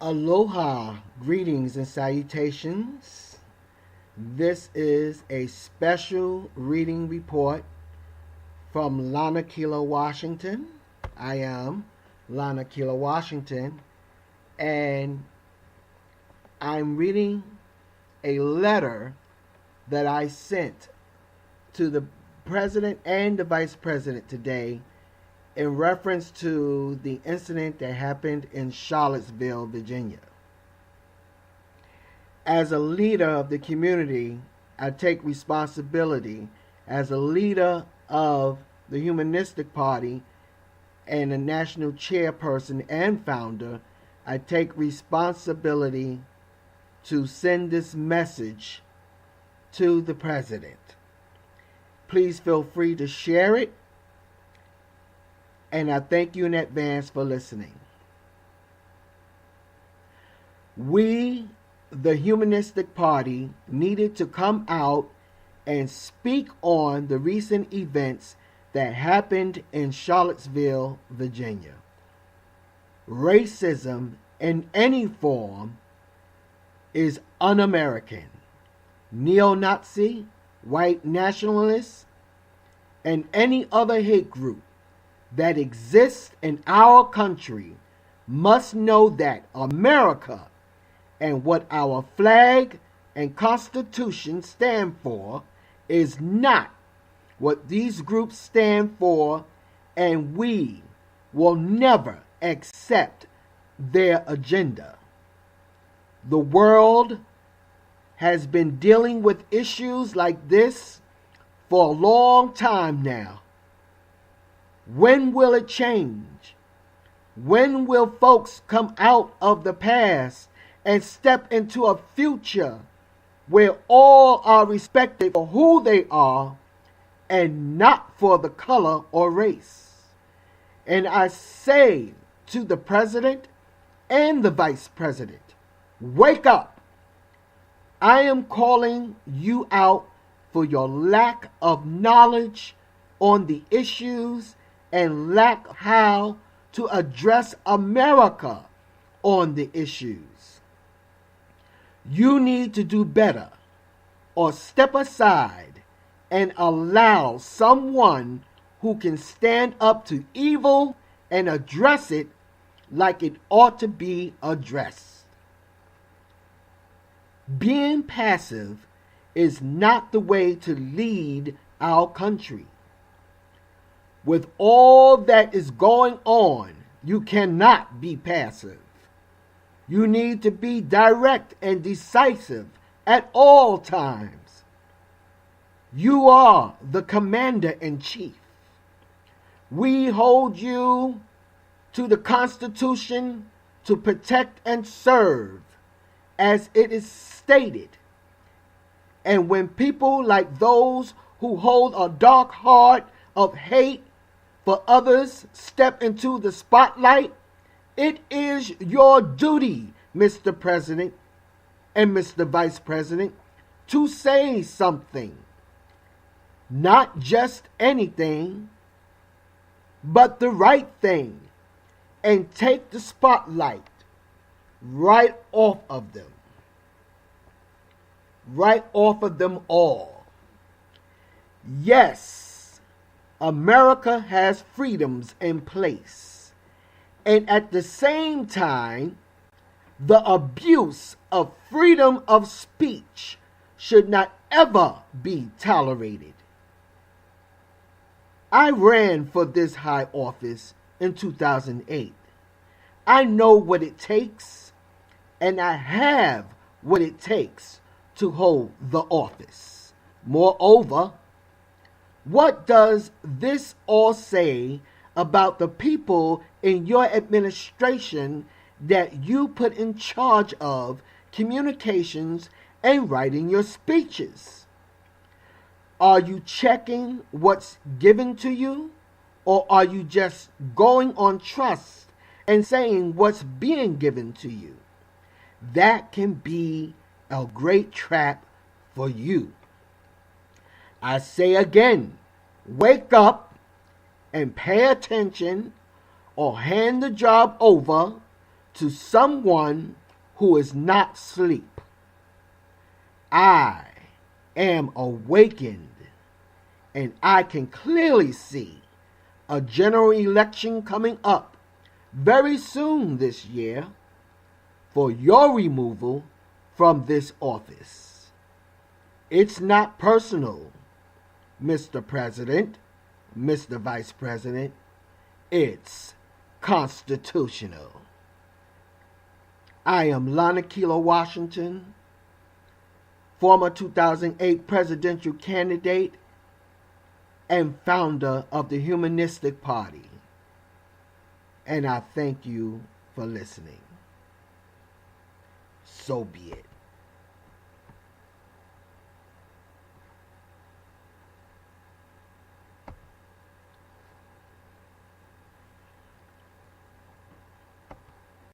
Aloha, greetings and salutations. This is a special reading report from Lanakila, Washington. I am Lanakila, Washington, and I'm reading a letter that I sent to the President and the Vice President today in reference to the incident that happened in Charlottesville, Virginia. As a leader of the community, I take responsibility. As a leader of the Humanistic Party and a national chairperson and founder, I take responsibility to send this message to the President. Please feel free to share it, and I thank you in advance for listening. We, the Humanistic Party, needed to come out and speak on the recent events that happened in Charlottesville, Virginia. Racism in any form is un-American. Neo-Nazi, white nationalists, and any other hate group that exists in our country must know that America and what our flag and Constitution stand for is not what these groups stand for, and we will never accept their agenda. The world has been dealing with issues like this for a long time now. When will it change? When will folks come out of the past and step into a future where all are respected for who they are and not for the color or race? And I say to the President and the Vice President, wake up. I am calling you out for your lack of knowledge on the issues and lack how to address America on the issues. You need to do better or step aside and allow someone who can stand up to evil and address it like it ought to be addressed. Being passive is not the way to lead our country. With all that is going on, you cannot be passive. You need to be direct and decisive at all times. You are the commander-in-chief. We hold you to the Constitution to protect and serve, as it is stated. And when people like those who hold a dark heart of hate for others step into the spotlight, it is your duty, Mr. President and Mr. Vice President, to say something. Not just anything, but the right thing, and take the spotlight right off of them. Right off of them all. Yes, America has freedoms in place, and at the same time, the abuse of freedom of speech should not ever be tolerated. I ran for this high office in 2008. I know what it takes, and I have what it takes to hold the office. Moreover, what does this all say about the people in your administration that you put in charge of communications and writing your speeches? Are you checking what's given to you, or are you just going on trust and saying what's being given to you? That can be a great trap for you. I say again, wake up and pay attention, or hand the job over to someone who is not asleep. I am awakened, and I can clearly see a general election coming up very soon this year for your removal from this office. It's not personal, Mr. President, Mr. Vice President. It's constitutional. I am Lanakila Washington, former 2008 presidential candidate and founder of the Humanistic Party. And I thank you for listening. So be it.